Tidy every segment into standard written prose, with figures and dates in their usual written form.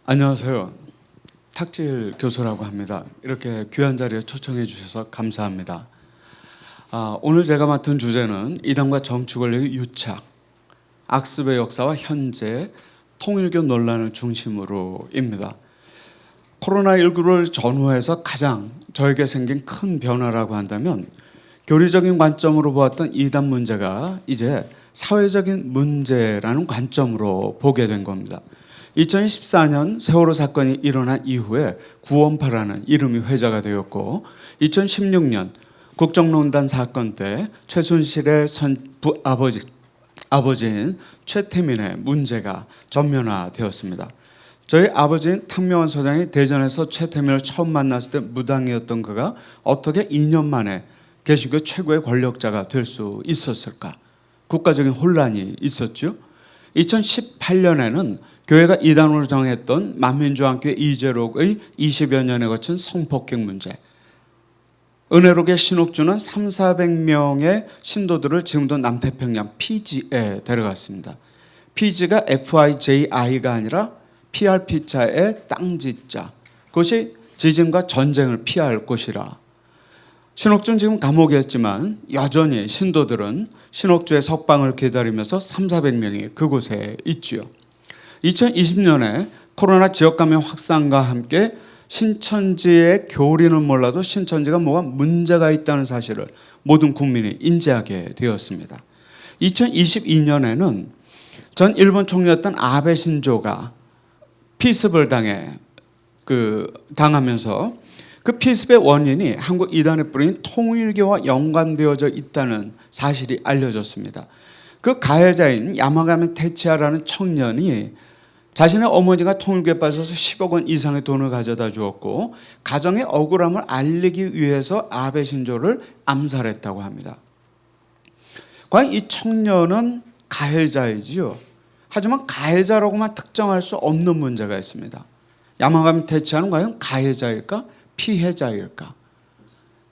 안녕하세요. 탁질 교수라고 합니다. 이렇게 귀한 자리에 초청해 주셔서 감사합니다. 오늘 제가 맡은 주제는 이단과 정치 권력의 유착, 악습의 역사와 현재 통일교 논란을 중심으로입니다. 코로나19를 전후해서 가장 저에게 생긴 큰 변화라고 한다면 교리적인 관점으로 보았던 이단 문제가 이제 사회적인 문제라는 관점으로 보게 된 겁니다. 2014년 세월호 사건이 일어난 이후에 구원파라는 이름이 회자가 되었고 2016년 국정농단 사건 때 최순실의 아버지인 최태민의 문제가 전면화되었습니다. 저희 아버지인 탕명환 소장이 대전에서 최태민을 처음 만났을 때 무당이었던 그가 어떻게 2년 만에 개신교 최고의 권력자가 될 수 있었을까? 국가적인 혼란이 있었죠. 2018년에는 교회가 이단으로 정했던 만민주안교회 이재록의 20여 년에 거친 성폭행 문제, 은혜록의 신옥주는 300~400명의 신도들을 지금도 남태평양 피지에 데려갔습니다. 피지가 FIJI가 아니라 PRP자의 땅지자, 그것이 지진과 전쟁을 피할 곳이라. 신옥주는 지금 감옥이었지만 여전히 신도들은 신옥주의 석방을 기다리면서 300~400명이 그곳에 있지요. 2020년에 코로나 지역 감염 확산과 함께 신천지의 교리는 몰라도 신천지가 뭐가 문제가 있다는 사실을 모든 국민이 인지하게 되었습니다. 2022년에는 전 일본 총리였던 아베 신조가 피습을 당하면서 그 피습의 원인이 한국 이단에 뿌린 통일교와 연관되어져 있다는 사실이 알려졌습니다. 그 가해자인 야마가미 테치아라는 청년이 자신의 어머니가 통일교에 빠져서 10억 원 이상의 돈을 가져다 주었고 가정의 억울함을 알리기 위해서 아베 신조를 암살했다고 합니다. 과연 이 청년은 가해자이지요. 하지만 가해자라고만 특정할 수 없는 문제가 있습니다. 야마가미 테치아는 과연 가해자일까? 피해자일까?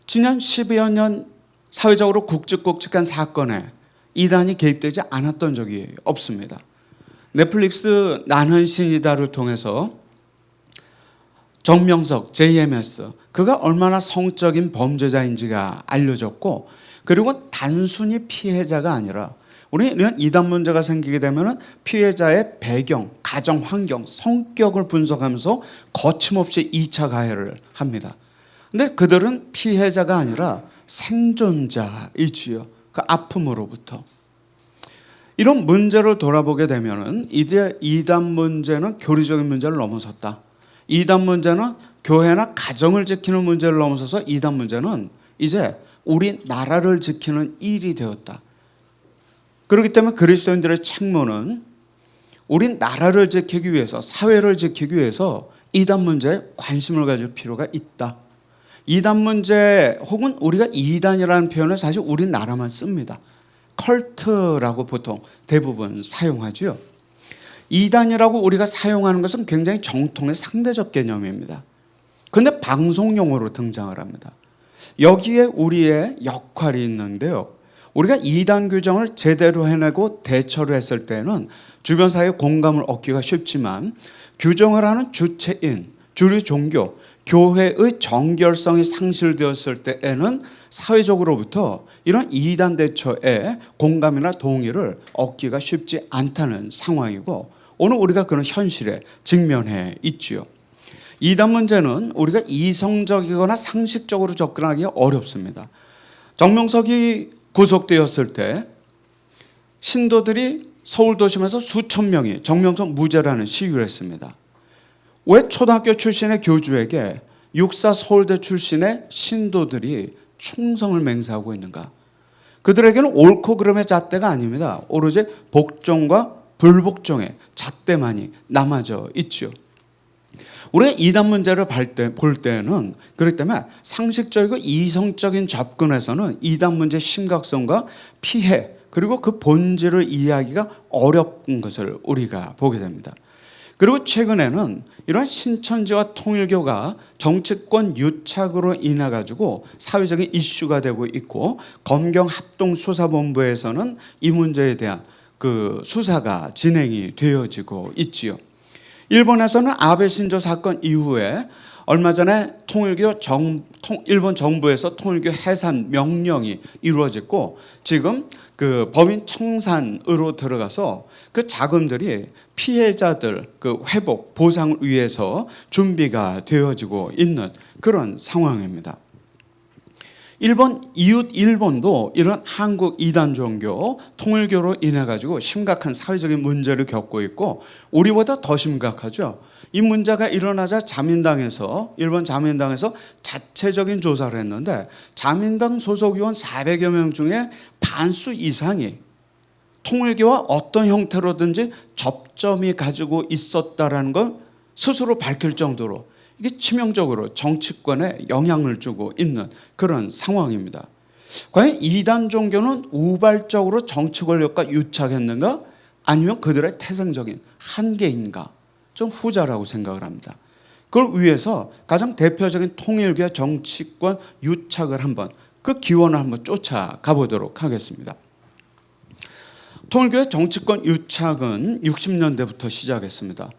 지난 10여 년 사회적으로 굵직굵직한 사건에 이단이 개입되지 않았던 적이 없습니다. 넷플릭스 나는 신이다를 통해서 정명석 JMS 그가 얼마나 성적인 범죄자인지가 알려졌고, 그리고 단순히 피해자가 아니라 우리 이런 이단 문제가 생기게 되면 피해자의 배경, 가정 환경, 성격을 분석하면서 거침없이 2차 가해를 합니다. 근데 그들은 피해자가 아니라 생존자이지요. 그 아픔으로부터. 이런 문제를 돌아보게 되면 이제 이단 문제는 교리적인 문제를 넘어섰다. 이단 문제는 교회나 가정을 지키는 문제를 넘어서서 이단 문제는 이제 우리 나라를 지키는 일이 되었다. 그렇기 때문에 그리스도인들의 책무는 우리 나라를 지키기 위해서, 사회를 지키기 위해서 이단 문제에 관심을 가질 필요가 있다. 이단 문제 혹은 우리가 이단이라는 표현을 사실 우리나라만 씁니다. 컬트라고 보통 대부분 사용하죠. 이단이라고 우리가 사용하는 것은 굉장히 정통의 상대적 개념입니다. 그런데 방송용어로 등장을 합니다. 여기에 우리의 역할이 있는데요. 우리가 이단 규정을 제대로 해내고 대처를 했을 때는 주변 사회의 공감을 얻기가 쉽지만 규정을 하는 주체인 주류 종교, 교회의 정결성이 상실되었을 때에는 사회적으로부터 이런 이단 대처에 공감이나 동의를 얻기가 쉽지 않다는 상황이고, 오늘 우리가 그런 현실에 직면해 있지요. 이단 문제는 우리가 이성적이거나 상식적으로 접근하기가 어렵습니다. 정명석이 구속되었을 때 신도들이 서울 도심에서 수천 명이 정명석 무죄라는 시위를 했습니다. 왜 초등학교 출신의 교주에게 육사 서울대 출신의 신도들이 충성을 맹세하고 있는가? 그들에게는 옳고 그름의 잣대가 아닙니다. 오로지 복종과 불복종의 잣대만이 남아져 있죠. 우리가 이단 문제를 볼 때는 그렇기 때문에 상식적이고 이성적인 접근에서는 이단 문제의 심각성과 피해 그리고 그 본질을 이해하기가 어려운 것을 우리가 보게 됩니다. 그리고 최근에는 이런 신천지와 통일교가 정치권 유착으로 인해 가지고 사회적인 이슈가 되고 있고, 검경합동수사본부에서는 이 문제에 대한 그 수사가 진행이 되어지고 있지요. 일본에서는 아베 신조 사건 이후에 얼마 전에 일본 정부에서 통일교 해산 명령이 이루어졌고, 지금 그 범인 청산으로 들어가서 그 자금들이 피해자들 그 회복 보상을 위해서 준비가 되어지고 있는 그런 상황입니다. 이웃 일본도 이런 한국 이단 종교 통일교로 인해 가지고 심각한 사회적인 문제를 겪고 있고, 우리보다 더 심각하죠. 이 문제가 일어나자 일본 자민당에서 자체적인 조사를 했는데, 자민당 소속 의원 400여 명 중에 반수 이상이 통일교와 어떤 형태로든지 접점이 가지고 있었다라는 걸 스스로 밝힐 정도로 이게 치명적으로 정치권에 영향을 주고 있는 그런 상황입니다. 과연 이단 종교는 우발적으로 정치 권력과 유착했는가, 아니면 그들의 태생적인 한계인가? 좀 후자라고 생각을 합니다. 그걸 위해서 가장 대표적인 통일교의 정치권 유착을 그 기원을 한번 쫓아가 보도록 하겠습니다. 통일교의 정치권 유착은 60년대부터 시작했습니다.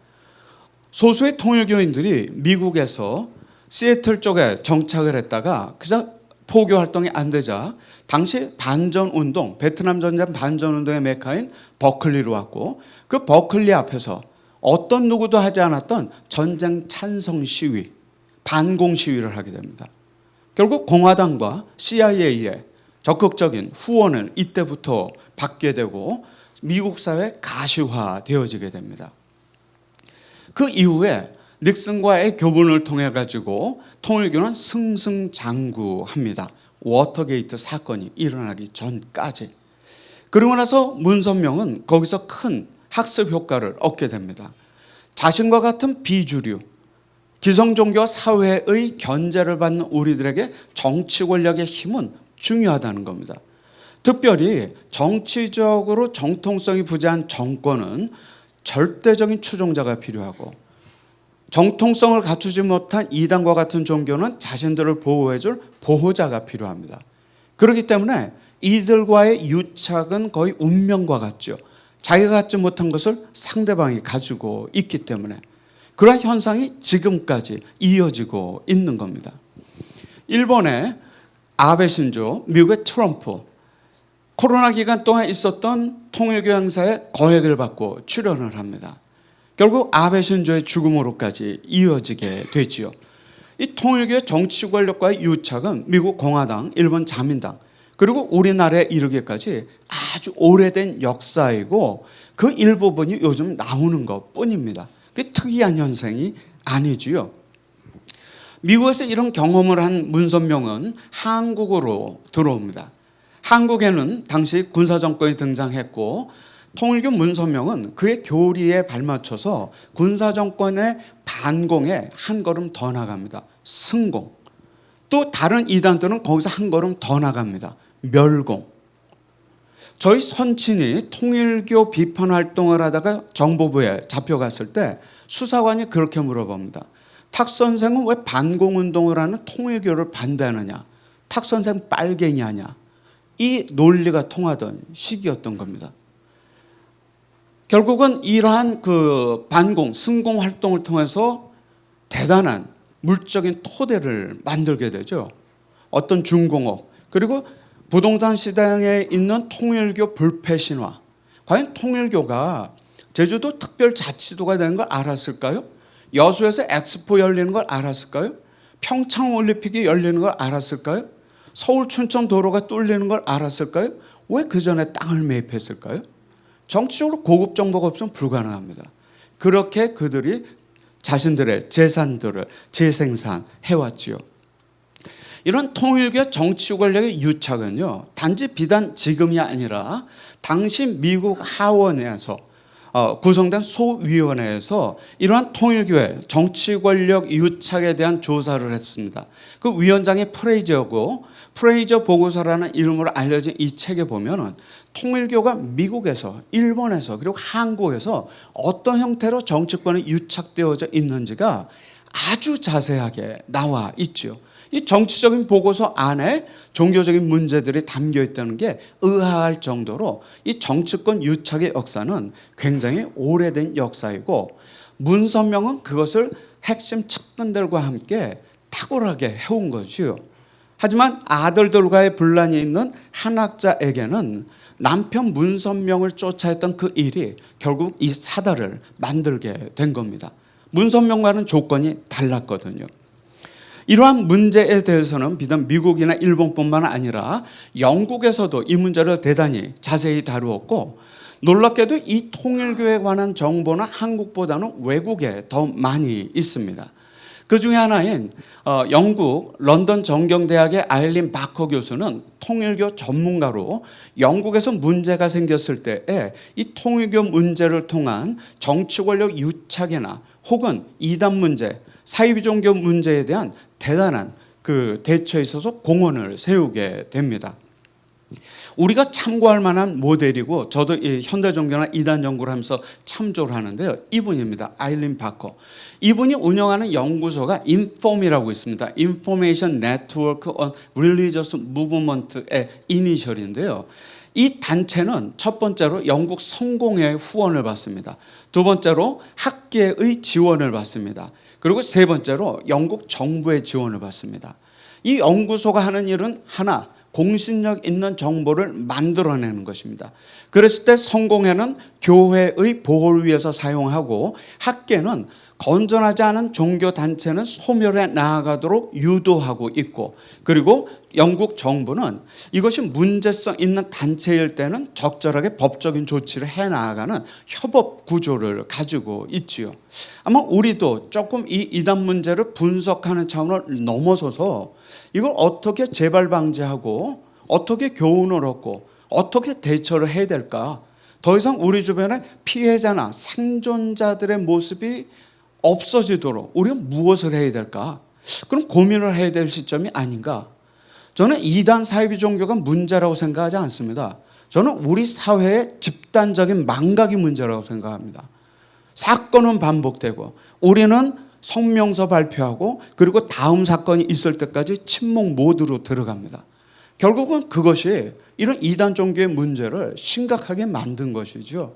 소수의 통일교인들이 미국에서 시애틀 쪽에 정착을 했다가 그저 포교 활동이 안 되자 당시 반전운동, 베트남 전쟁 반전운동의 메카인 버클리로 왔고, 그 버클리 앞에서 어떤 누구도 하지 않았던 전쟁 찬성 시위, 반공 시위를 하게 됩니다. 결국 공화당과 CIA의 적극적인 후원을 이때부터 받게 되고 미국 사회에 가시화되어지게 됩니다. 그 이후에 닉슨과의 교분을 통해 가지고 통일교는 승승장구합니다. 워터게이트 사건이 일어나기 전까지. 그러고 나서 문선명은 거기서 큰 학습 효과를 얻게 됩니다. 자신과 같은 비주류, 기성종교 사회의 견제를 받는 우리들에게 정치 권력의 힘은 중요하다는 겁니다. 특별히 정치적으로 정통성이 부재한 정권은 절대적인 추종자가 필요하고, 정통성을 갖추지 못한 이단과 같은 종교는 자신들을 보호해줄 보호자가 필요합니다. 그렇기 때문에 이들과의 유착은 거의 운명과 같죠. 자기가 갖지 못한 것을 상대방이 가지고 있기 때문에 그러한 현상이 지금까지 이어지고 있는 겁니다. 일본의 아베 신조, 미국의 트럼프, 코로나 기간 동안 있었던 통일교 행사에 거액을 받고 출연을 합니다. 결국 아베 신조의 죽음으로까지 이어지게 되지요. 이 통일교의 정치 권력과의 유착은 미국 공화당, 일본 자민당, 그리고 우리나라에 이르기까지 아주 오래된 역사이고, 그 일부분이 요즘 나오는 것뿐입니다. 그게 특이한 현상이 아니지요. 미국에서 이런 경험을 한 문선명은 한국으로 들어옵니다. 한국에는 당시 군사정권이 등장했고, 통일교 문선명은 그의 교리에 발맞춰서 군사정권의 반공에 한 걸음 더 나갑니다. 승공. 또 다른 이단들은 거기서 한 걸음 더 나갑니다. 멸공. 저희 선친이 통일교 비판 활동을 하다가 정보부에 잡혀갔을 때 수사관이 그렇게 물어봅니다. 탁 선생은 왜 반공운동을 하는 통일교를 반대하느냐? 탁 선생 빨갱이 아냐? 이 논리가 통하던 시기였던 겁니다. 결국은 이러한 그 반공, 승공 활동을 통해서 대단한 물적인 토대를 만들게 되죠. 어떤 중공업, 그리고 부동산 시장에 있는 통일교 불패 신화. 과연 통일교가 제주도 특별자치도가 되는 걸 알았을까요? 여수에서 엑스포 열리는 걸 알았을까요? 평창 올림픽이 열리는 걸 알았을까요? 서울 춘천 도로가 뚫리는 걸 알았을까요? 왜 그 전에 땅을 매입했을까요? 정치적으로 고급 정보가 없으면 불가능합니다. 그렇게 그들이 자신들의 재산들을 재생산해왔지요. 이런 통일교 정치 권력의 유착은요, 단지 비단 지금이 아니라 당시 미국 하원에서 구성된 소위원회에서 이러한 통일교의 정치 권력 유착에 대한 조사를 했습니다. 그 위원장이 프레이저고, 프레이저 보고서라는 이름으로 알려진 이 책에 보면은 통일교가 미국에서, 일본에서, 그리고 한국에서 어떤 형태로 정치권에 유착되어져 있는지가 아주 자세하게 나와 있죠. 이 정치적인 보고서 안에 종교적인 문제들이 담겨 있다는 게 의아할 정도로 이 정치권 유착의 역사는 굉장히 오래된 역사이고, 문선명은 그것을 핵심 측근들과 함께 탁월하게 해온 것이요. 하지만 아들들과의 분란이 있는 한학자에게는 남편 문선명을 쫓아했던 그 일이 결국 이 사달을 만들게 된 겁니다. 문선명과는 조건이 달랐거든요. 이러한 문제에 대해서는 비단 미국이나 일본뿐만 아니라 영국에서도 이 문제를 대단히 자세히 다루었고, 놀랍게도 이 통일교에 관한 정보는 한국보다는 외국에 더 많이 있습니다. 그 중에 하나인 영국 런던 정경대학의 아일린 바커 교수는 통일교 전문가로 영국에서 문제가 생겼을 때에 이 통일교 문제를 통한 정치 권력 유착이나 혹은 이단 문제, 사이비 종교 문제에 대한 대단한 그 대처에 있어서 공헌을 세우게 됩니다. 우리가 참고할 만한 모델이고, 저도 이 현대 종교나 이단 연구를 하면서 참조를 하는데요. 이분입니다. 아일린 바커. 이분이 운영하는 연구소가 인폼이라고 있습니다. Information Network on Religious Movement의 이니셜인데요. 이 단체는 첫 번째로 영국 성공회의 후원을 받습니다. 두 번째로 학계의 지원을 받습니다. 그리고 세 번째로 영국 정부의 지원을 받습니다. 이 연구소가 하는 일은 하나, 공신력 있는 정보를 만들어내는 것입니다. 그랬을 때 성공회는 교회의 보호를 위해서 사용하고, 학계는 건전하지 않은 종교단체는 소멸해 나아가도록 유도하고 있고, 그리고 영국 정부는 이것이 문제성 있는 단체일 때는 적절하게 법적인 조치를 해 나아가는 협업 구조를 가지고 있지요. 아마 우리도 조금 이 이단 문제를 분석하는 차원을 넘어서서 이걸 어떻게 재발 방지하고 어떻게 교훈을 얻고 어떻게 대처를 해야 될까? 더 이상 우리 주변에 피해자나 생존자들의 모습이 없어지도록 우리가 무엇을 해야 될까? 그럼 고민을 해야 될 시점이 아닌가? 저는 이단 사이비 종교가 문제라고 생각하지 않습니다. 저는 우리 사회의 집단적인 망각이 문제라고 생각합니다. 사건은 반복되고 우리는 성명서 발표하고 그리고 다음 사건이 있을 때까지 침묵 모드로 들어갑니다. 결국은 그것이 이런 이단 종교의 문제를 심각하게 만든 것이죠.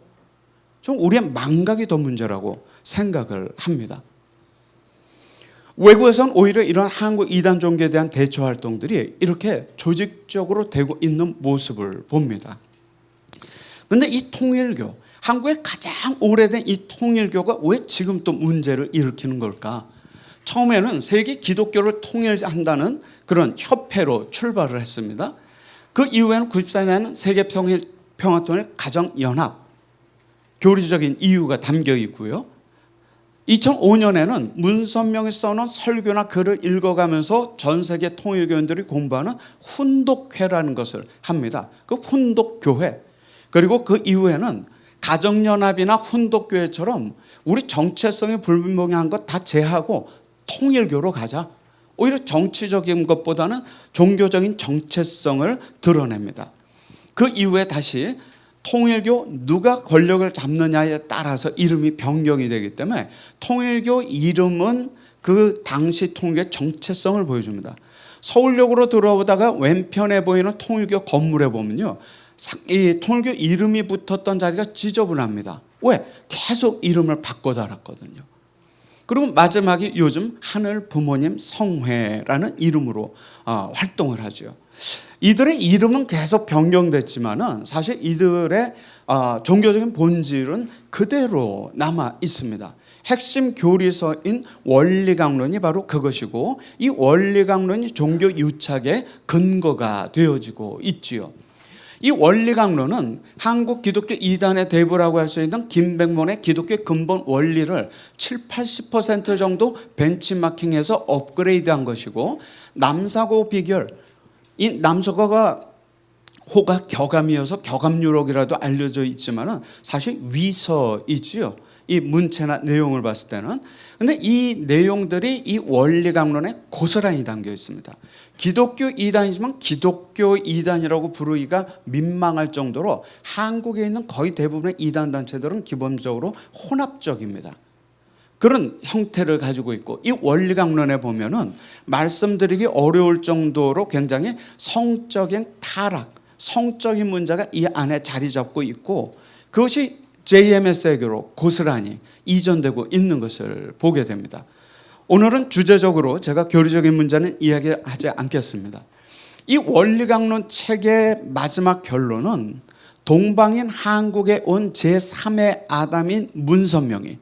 좀 우리의 망각이 더 문제라고 생각을 합니다. 외국에서는 오히려 이런 한국 이단 종교에 대한 대처 활동들이 이렇게 조직적으로 되고 있는 모습을 봅니다. 그런데 이 통일교, 한국의 가장 오래된 이 통일교가 왜 지금 또 문제를 일으키는 걸까? 처음에는 세계 기독교를 통일한다는 그런 협회로 출발을 했습니다. 그 이후에는 94년에는 세계 평화통일 가정연합, 교리적인 이유가 담겨 있고요. 2005년에는 문선명이 써놓은 설교나 글을 읽어가면서 전 세계 통일교인들이 공부하는 훈독회라는 것을 합니다. 그 훈독교회. 그리고 그 이후에는 가정연합이나 훈독교회처럼 우리 정체성이 불분명한 것 다 제하고 통일교로 가자. 오히려 정치적인 것보다는 종교적인 정체성을 드러냅니다. 그 이후에 다시 통일교 누가 권력을 잡느냐에 따라서 이름이 변경이 되기 때문에 통일교 이름은 그 당시 통일교의 정체성을 보여줍니다. 서울역으로 들어오다가 왼편에 보이는 통일교 건물에 보면요, 이 통일교 이름이 붙었던 자리가 지저분합니다. 왜? 계속 이름을 바꿔 달았거든요. 그리고 마지막에 요즘 하늘 부모님 성회라는 이름으로 활동을 하죠. 이들의 이름은 계속 변경됐지만은 사실 이들의 종교적인 본질은 그대로 남아 있습니다. 핵심 교리서인 원리강론이 바로 그것이고, 이 원리강론이 종교 유착의 근거가 되어지고 있지요. 이 원리강론은 한국 기독교 이단의 대부라고 할 수 있는 김백몬의 기독교 근본 원리를 70-80% 정도 벤치마킹해서 업그레이드한 것이고, 남사고 비결, 이 남서가가 호가 격암이어서 격암유록이라도 알려져 있지만은 사실 위서이지요. 이 문체나 내용을 봤을 때는. 근데 이 내용들이 이 원리강론에 고스란히 담겨 있습니다. 기독교 이단이지만 기독교 이단이라고 부르기가 민망할 정도로 한국에 있는 거의 대부분의 이단 단체들은 기본적으로 혼합적입니다. 그런 형태를 가지고 있고, 이 원리강론에 보면은 말씀드리기 어려울 정도로 굉장히 성적인 타락, 성적인 문제가 이 안에 자리 잡고 있고, 그것이 JMS에게로 고스란히 이전되고 있는 것을 보게 됩니다. 오늘은 주제적으로 제가 교리적인 문제는 이야기하지 않겠습니다. 이 원리강론 책의 마지막 결론은 동방인 한국에 온 제3의 아담인 문선명이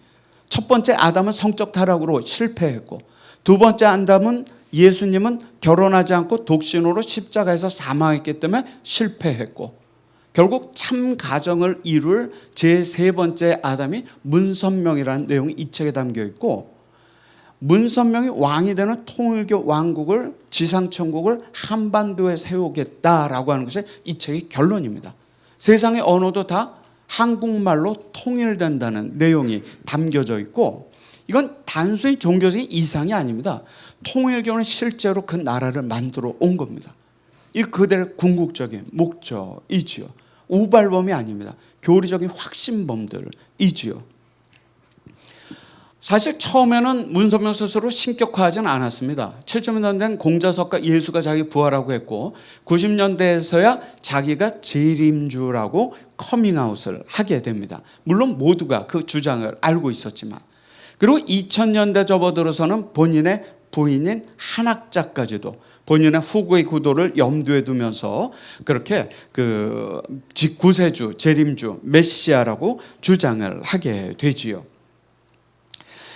첫 번째 아담은 성적 타락으로 실패했고 두 번째 아담은 예수님은 결혼하지 않고 독신으로 십자가에서 사망했기 때문에 실패했고 결국 참 가정을 이룰 제3 번째 아담이 문선명이라는 내용이 이 책에 담겨 있고 문선명이 왕이 되는 통일교 왕국을 지상천국을 한반도에 세우겠다라고 하는 것이 이 책의 결론입니다. 세상의 언어도 다 한국말로 통일된다는 내용이 담겨져 있고 이건 단순히 종교적인 이상이 아닙니다. 통일교는 실제로 그 나라를 만들어 온 겁니다. 이 그들의 궁극적인 목적이지요. 우발범이 아닙니다. 교리적인 확신범들이지요. 사실 처음에는 문선명 스스로 신격화하지는 않았습니다. 70년대 된 공자석과 예수가 자기 부하라고 했고 90년대에서야 자기가 재림주라고 커밍아웃을 하게 됩니다. 물론 모두가 그 주장을 알고 있었지만 그리고 2000년대 접어들어서는 본인의 부인인 한학자까지도 본인의 후구의 구도를 염두에 두면서 그렇게 그 구세주, 재림주, 메시아라고 주장을 하게 되지요.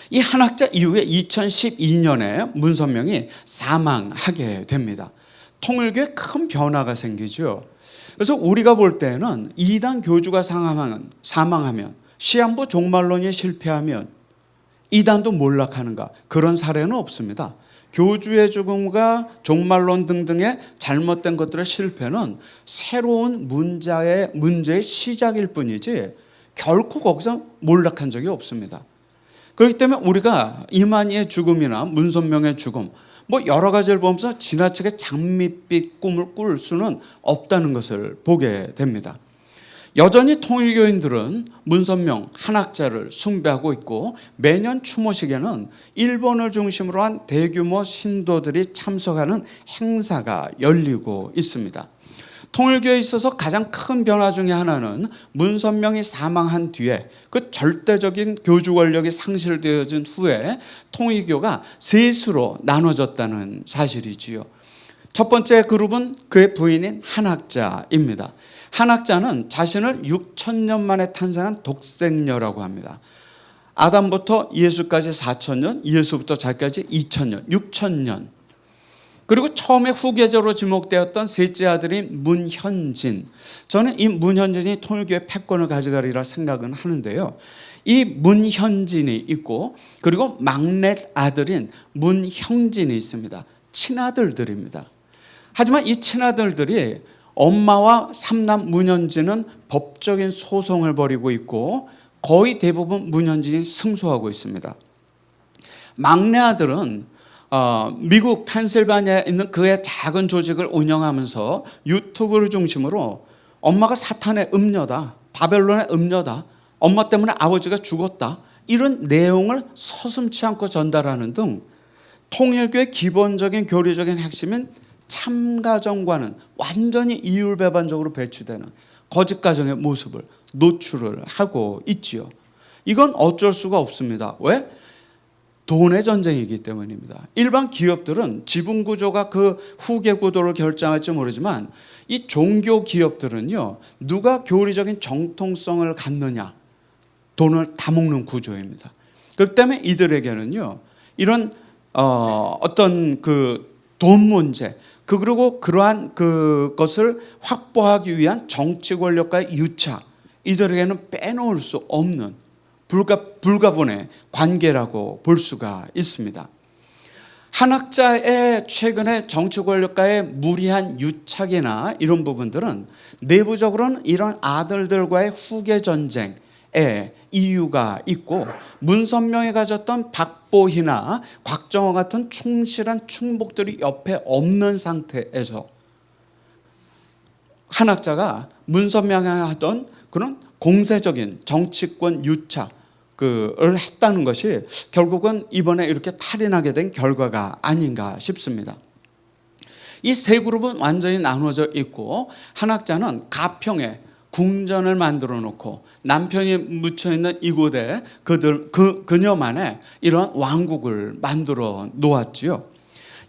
이 한학자 이후에 2012년에 문선명이 사망하게 됩니다. 통일교에 큰 변화가 생기죠. 그래서 우리가 볼 때는 이단 교주가 사망하면 시한부 종말론이 실패하면 이단도 몰락하는가 그런 사례는 없습니다. 교주의 죽음과 종말론 등등의 잘못된 것들의 실패는 새로운 문제의 시작일 뿐이지 결코 거기서 몰락한 적이 없습니다. 그렇기 때문에 우리가 이만희의 죽음이나 문선명의 죽음 뭐 여러 가지를 보면서 지나치게 장밋빛 꿈을 꿀 수는 없다는 것을 보게 됩니다. 여전히 통일교인들은 문선명 한학자를 숭배하고 있고 매년 추모식에는 일본을 중심으로 한 대규모 신도들이 참석하는 행사가 열리고 있습니다. 통일교에 있어서 가장 큰 변화 중에 하나는 문선명이 사망한 뒤에 그 절대적인 교주 권력이 상실되어진 후에 통일교가 셋으로 나눠졌다는 사실이지요. 첫 번째 그룹은 그의 부인인 한학자입니다. 한학자는 자신을 6,000년 만에 탄생한 독생녀라고 합니다. 아담부터 예수까지 4,000년, 예수부터 자기까지 2,000년, 6,000년. 그리고 처음에 후계자로 지목되었던 셋째 아들인 문현진. 저는 이 문현진이 통일교의 패권을 가져가리라 생각은 하는데요. 이 문현진이 있고 그리고 막내 아들인 문형진이 있습니다. 친아들들입니다. 하지만 이 친아들들이 엄마와 삼남 문현진은 법적인 소송을 벌이고 있고 거의 대부분 문현진이 승소하고 있습니다. 막내 아들은 미국 펜실바니아에 있는 그의 작은 조직을 운영하면서 유튜브를 중심으로 엄마가 사탄의 음녀다, 바벨론의 음녀다, 엄마 때문에 아버지가 죽었다 이런 내용을 서슴지 않고 전달하는 등 통일교의 기본적인 교리적인 핵심인 참가정과는 완전히 이율배반적으로 배치되는 거짓 가정의 모습을 노출을 하고 있지요. 이건 어쩔 수가 없습니다. 왜? 돈의 전쟁이기 때문입니다. 일반 기업들은 지분 구조가 그 후계 구도를 결정할지 모르지만 이 종교 기업들은요 누가 교리적인 정통성을 갖느냐 돈을 다 먹는 구조입니다. 그렇기 때문에 이들에게는요 이런 어떤 그 돈 문제 그리고 그러한 그것을 확보하기 위한 정치 권력과의 유착 이들에게는 빼놓을 수 없는 불가분의 관계라고 볼 수가 있습니다. 한학자의 최근의 정치 권력과의 무리한 유착이나 이런 부분들은 내부적으로는 이런 아들들과의 후계 전쟁에 이유가 있고 문선명이 가졌던 박보희나 곽정호 같은 충실한 충복들이 옆에 없는 상태에서 한학자가 문선명이 하던 그런 공세적인 정치권 유착 을 했다는 것이 결국은 이번에 이렇게 탈인하게 된 결과가 아닌가 싶습니다. 이 세 그룹은 완전히 나누어져 있고 한학자는 가평에 궁전을 만들어 놓고 남편이 묻혀 있는 이곳에 그녀만의 이런 왕국을 만들어 놓았지요.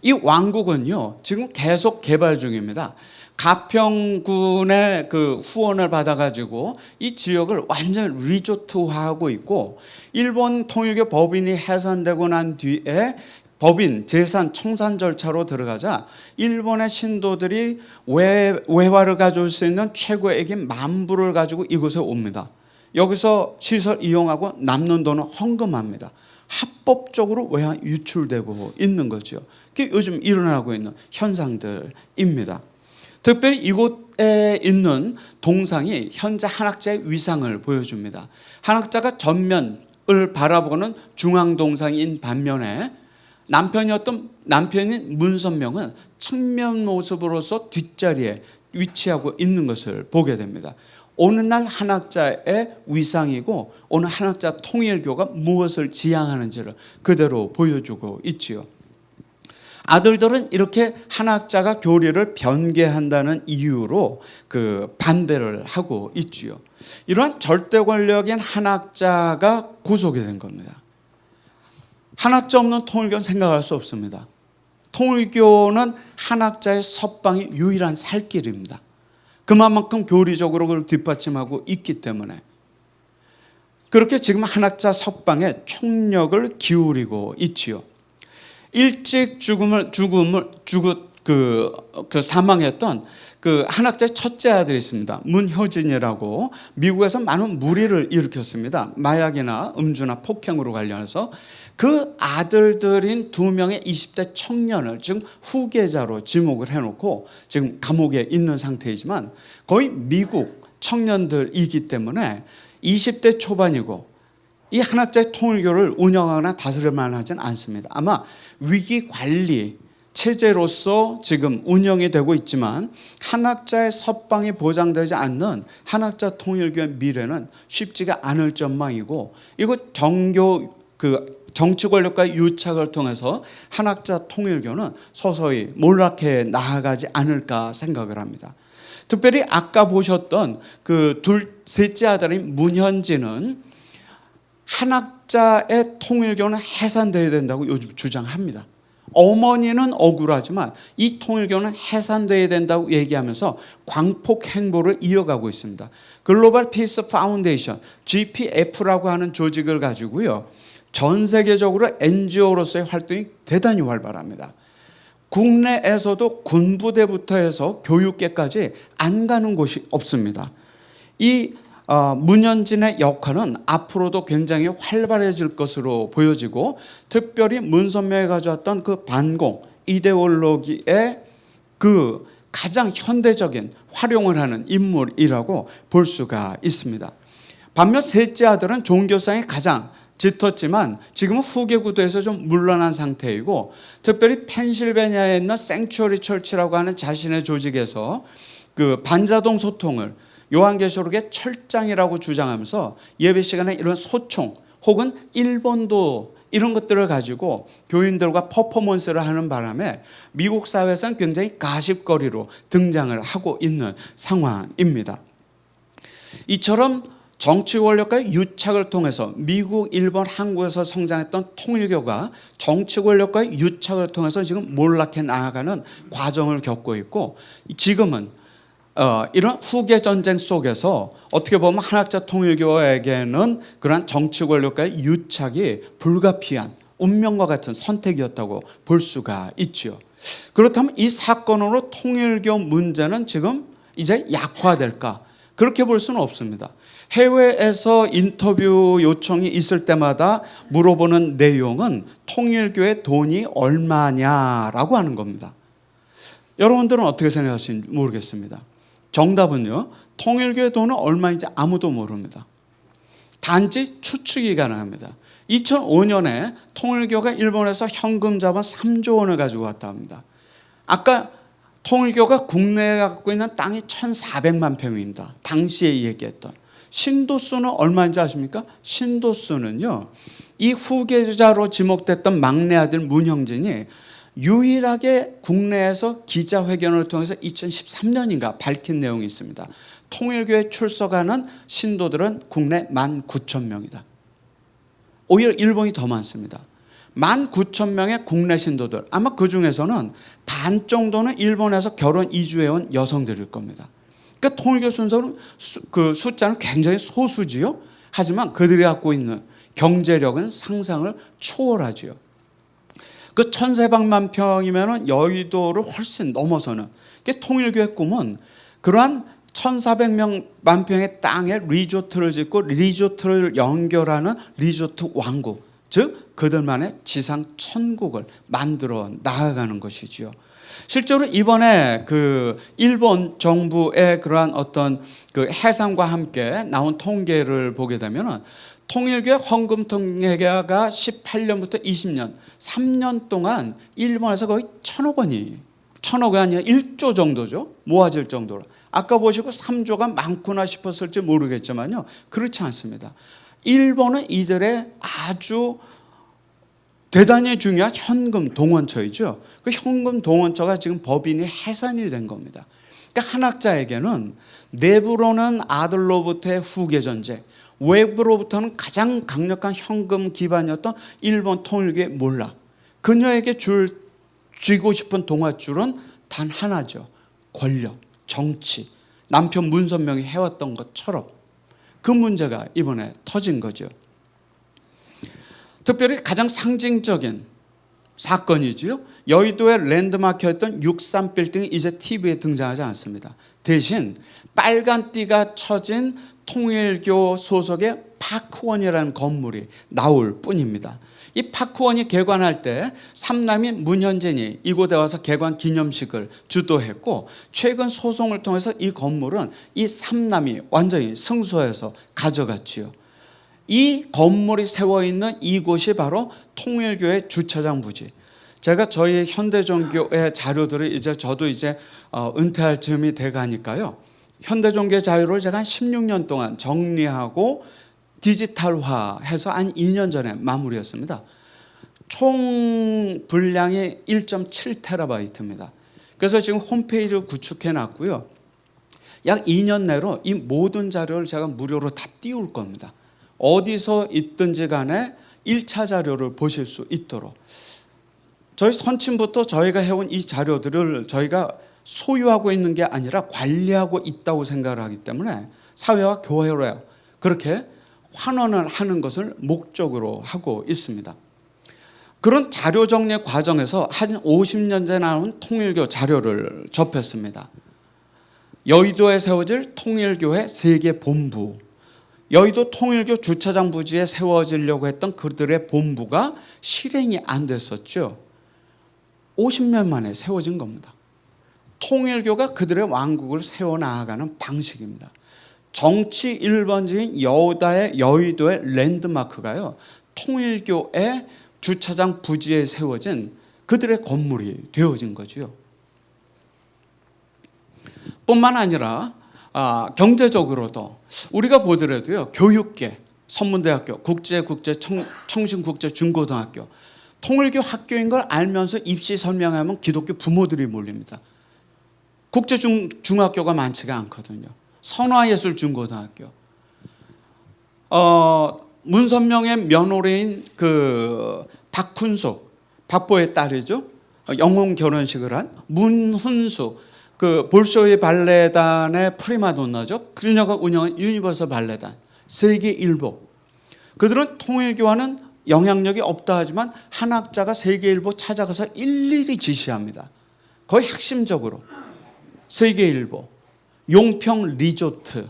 이 왕국은요 지금 계속 개발 중입니다. 가평군의 그 후원을 받아가지고 이 지역을 완전 리조트화하고 있고, 일본 통일교 법인이 해산되고 난 뒤에 법인 재산 청산 절차로 들어가자 일본의 신도들이 외화를 가져올 수 있는 최고액인 10,000불을 가지고 이곳에 옵니다. 여기서 시설 이용하고 남는 돈은 헌금합니다. 합법적으로 외화 유출되고 있는 거죠. 그게 요즘 일어나고 있는 현상들입니다. 특별히 이곳에 있는 동상이 현재 한학자의 위상을 보여줍니다. 한학자가 전면을 바라보는 중앙 동상인 반면에 남편인 문선명은 측면 모습으로서 뒷자리에 위치하고 있는 것을 보게 됩니다. 오늘날 한학자의 위상이고 오늘 한학자 통일교가 무엇을 지향하는지를 그대로 보여주고 있지요. 아들들은 이렇게 한학자가 교리를 변개한다는 이유로 그 반대를 하고 있지요. 이러한 절대 권력인 한학자가 구속이 된 겁니다. 한학자 없는 통일교는 생각할 수 없습니다. 통일교는 한학자의 섭방이 유일한 살 길입니다. 그만큼 교리적으로 그걸 뒷받침하고 있기 때문에 그렇게 지금 한학자 섭방에 총력을 기울이고 있지요. 일찍 사망했던 그 한학자의 첫째 아들이 있습니다. 문효진이라고 미국에서 많은 물의를 일으켰습니다. 마약이나 음주나 폭행으로 관련해서 그 아들들인 2명의 20대 청년을 지금 후계자로 지목을 해놓고 지금 감옥에 있는 상태이지만 거의 미국 청년들이기 때문에 20대 초반이고 이 한학자의 통일교를 운영하거나 다스릴 만하진 않습니다. 아마 위기 관리 체제로서 지금 운영이 되고 있지만 한학자의 섭방이 보장되지 않는 한학자 통일교의 미래는 쉽지가 않을 전망이고, 이곳 정치 권력과의 유착을 통해서 한학자 통일교는 서서히 몰락해 나아가지 않을까 생각을 합니다. 특별히 아까 보셨던 그 셋째 아들인 문현진은 한학자의 통일교는 해산되어야 된다고 요즘 주장합니다. 어머니는 억울하지만 이 통일교는 해산되어야 된다고 얘기하면서 광폭 행보를 이어가고 있습니다. 글로벌 피스 파운데이션 GPF라고 하는 조직을 가지고요, 전 세계적으로 NGO로서의 활동이 대단히 활발합니다. 국내에서도 군부대부터 해서 교육계까지 안 가는 곳이 없습니다. 이 문현진의 역할은 앞으로도 굉장히 활발해질 것으로 보여지고, 특별히 문선명이 가져왔던 그 반공 이데올로기의 그 가장 현대적인 활용을 하는 인물이라고 볼 수가 있습니다. 반면 셋째 아들은 종교상이 가장 짙었지만 지금은 후계 구도에서 좀 물러난 상태이고, 특별히 펜실베니아에 있는 생츄어리 철치라고 하는 자신의 조직에서 그 반자동 소통을 요한계시록의 철장이라고 주장하면서 예배 시간에 이런 소총 혹은 일본도 이런 것들을 가지고 교인들과 퍼포먼스를 하는 바람에 미국 사회에서는 굉장히 가십거리로 등장을 하고 있는 상황입니다. 이처럼 정치 권력과의 유착을 통해서 미국, 일본, 한국에서 성장했던 통일교가 정치 권력과의 유착을 통해서 지금 몰락해 나아가는 과정을 겪고 있고, 지금은 이런 후계 전쟁 속에서 어떻게 보면 한학자 통일교에게는 그러한 정치 권력과의 유착이 불가피한 운명과 같은 선택이었다고 볼 수가 있죠. 그렇다면 이 사건으로 통일교 문제는 지금 이제 약화될까? 그렇게 볼 수는 없습니다. 해외에서 인터뷰 요청이 있을 때마다 물어보는 내용은 통일교의 돈이 얼마냐라고 하는 겁니다. 여러분들은 어떻게 생각하시는지 모르겠습니다. 정답은요, 통일교의 돈은 얼마인지 아무도 모릅니다. 단지 추측이 가능합니다. 2005년에 통일교가 일본에서 현금 자본 3조 원을 가지고 왔다 합니다. 아까 통일교가 국내에 갖고 있는 땅이 1,400만 평입니다. 당시에 얘기했던. 신도수는 얼마인지 아십니까? 신도수는요, 이 후계자로 지목됐던 막내 아들 문형진이 유일하게 국내에서 기자회견을 통해서 2013년인가 밝힌 내용이 있습니다. 통일교에 출석하는 신도들은 국내 19,000명이다. 오히려 일본이 더 많습니다. 19,000명의 국내 신도들, 아마 그 중에서는 반 정도는 일본에서 결혼 이주해온 여성들일 겁니다. 그러니까 통일교 순서는 그 숫자는 굉장히 소수지요. 하지만 그들이 갖고 있는 경제력은 상상을 초월하지요. 그 1,400만 평이면 여의도를 훨씬 넘어서는 통일교의 꿈은 그러한 1,400만 평의 땅에 리조트를 짓고 리조트를 연결하는 리조트 왕국, 즉 그들만의 지상 천국을 만들어 나아가는 것이지요. 실제로 이번에 그 일본 정부의 그러한 어떤 그 해상과 함께 나온 통계를 보게 되면은 통일교의 헌금 통계가 18년부터 20년, 3년 동안 일본에서 거의 1,000억 원이 1,000억이 아니라 1조 정도죠. 모아질 정도로. 아까 보시고 3조가 많구나 싶었을지 모르겠지만요. 그렇지 않습니다. 일본은 이들의 아주 대단히 중요한 현금 동원처이죠. 그 현금 동원처가 지금 법인이 해산이 된 겁니다. 그러니까 한학자에게는 내부로는 아들로부터의 후계 전쟁, 외부로부터는 가장 강력한 현금 기반이었던 일본 통일교의 몰락. 그녀에게 쥐고 싶은 동아줄은 단 하나죠. 권력, 정치. 남편 문선명이 해왔던 것처럼 그 문제가 이번에 터진 거죠. 특별히 가장 상징적인 사건이지요. 여의도의 랜드마크였던 63빌딩이 이제 TV에 등장하지 않습니다. 대신 빨간 띠가 쳐진 통일교 소속의 파크원이라는 건물이 나올 뿐입니다. 이 파크원이 개관할 때 삼남이 문현진이 이곳에 와서 개관 기념식을 주도했고, 최근 소송을 통해서 이 건물은 이 삼남이 완전히 승소해서 가져갔지요. 이 건물이 세워있는 이곳이 바로 통일교의 주차장 부지. 제가 저희 현대종교의 자료들을 저도 은퇴할 즈음이 돼가니까요. 현대종교의 자료를 제가 한 16년 동안 정리하고 디지털화해서 한 2년 전에 마무리했습니다. 총 분량이 1.7TB입니다. 그래서 지금 홈페이지를 구축해 놨고요. 약 2년 내로 이 모든 자료를 제가 무료로 다 띄울 겁니다. 어디서 있든지 간에 1차 자료를 보실 수 있도록. 저희 선침부터 저희가 해온 이 자료들을 저희가 소유하고 있는 게 아니라 관리하고 있다고 생각을 하기 때문에 사회와 교회로 그렇게 환원을 하는 것을 목적으로 하고 있습니다. 그런 자료 정리 과정에서 한 50년 전에 나온 통일교 자료를 접했습니다. 여의도에 세워질 통일교회 세계 본부, 여의도 통일교 주차장 부지에 세워지려고 했던 그들의 본부가 실행이 안 됐었죠. 50년 만에 세워진 겁니다. 통일교가 그들의 왕국을 세워나가는 방식입니다. 정치 1번지인 여의도의 랜드마크가요, 통일교의 주차장 부지에 세워진 그들의 건물이 되어진 거죠. 뿐만 아니라 경제적으로도 우리가 보더라도요, 교육계, 선문대학교, 청신국제 중고등학교, 통일교 학교인 걸 알면서 입시 설명하면 기독교 부모들이 몰립니다. 국제 중학교가 많지가 않거든요. 선화예술중고등학교, 문선명의 며느리인 그 박훈숙, 박보의 딸이죠. 영혼 결혼식을 한 문훈숙, 그 볼쇼이 발레단의 프리마돈나죠. 그녀가 운영한 유니버설 발레단, 세계 일보. 그들은 통일교와는 영향력이 없다 하지만 한학자가 세계일보 찾아가서 일일이 지시합니다. 거의 핵심적으로 세계일보, 용평 리조트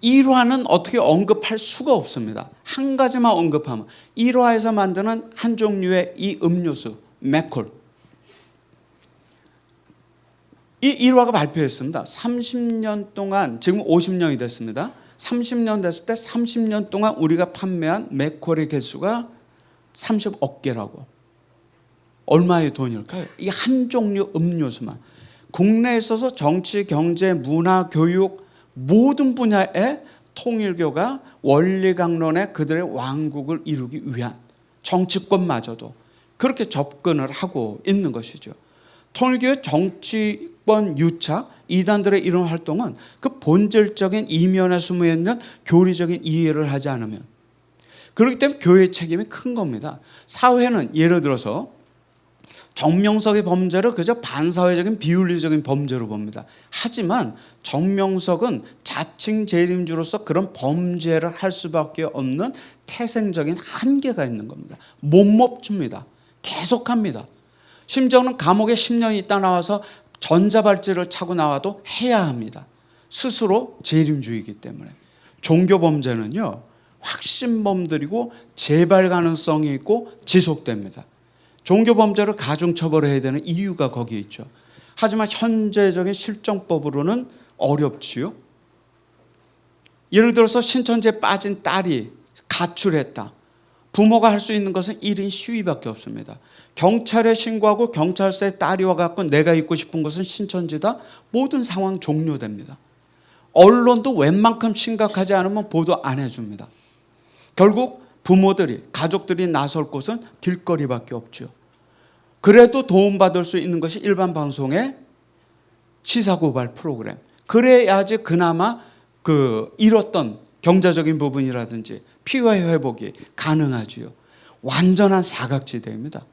1화는 어떻게 언급할 수가 없습니다. 한 가지만 언급하면 1화에서 만드는 한 종류의 이 음료수 맥콜, 이 1화가 발표했습니다. 30년 동안, 지금 50년이 됐습니다. 30년 됐을 때 30년 동안 우리가 판매한 맥콜의 개수가 30억 개라고. 얼마의 돈일까요? 이 한 종류 음료수만. 국내에 있어서 정치, 경제, 문화, 교육 모든 분야에 통일교가 원리강론의 그들의 왕국을 이루기 위한 정치권마저도 그렇게 접근을 하고 있는 것이죠. 통일교의 정치권 정치권 유착, 이단들의 이런 활동은 그 본질적인 이면에 숨어 있는 교리적인 이해를 하지 않으면, 그렇기 때문에 교회의 책임이 큰 겁니다. 사회는 예를 들어서 정명석의 범죄를 그저 반사회적인 비윤리적인 범죄로 봅니다. 하지만 정명석은 자칭 재림주로서 그런 범죄를 할 수밖에 없는 태생적인 한계가 있는 겁니다. 못 멈춥니다. 계속합니다. 심지어는 감옥에 10년 있다 나와서 전자발찌를 차고 나와도 해야 합니다. 스스로 재림주이기 때문에. 종교범죄는요, 확신범들이고 재발 가능성이 있고 지속됩니다. 종교범죄를 가중처벌해야 되는 이유가 거기에 있죠. 하지만 현재적인 실정법으로는 어렵지요. 예를 들어서 신천지에 빠진 딸이 가출했다. 부모가 할 수 있는 것은 1인 시위밖에 없습니다. 경찰에 신고하고 경찰서에 딸이 와갖고 내가 있고 싶은 것은 신천지다. 모든 상황 종료됩니다. 언론도 웬만큼 심각하지 않으면 보도 안 해줍니다. 결국 부모들이, 가족들이 나설 곳은 길거리밖에 없죠. 그래도 도움받을 수 있는 것이 일반 방송의 시사고발 프로그램. 그래야지 그나마 잃었던 경제적인 부분이라든지 피해 회복이 가능하지요. 완전한 사각지대입니다.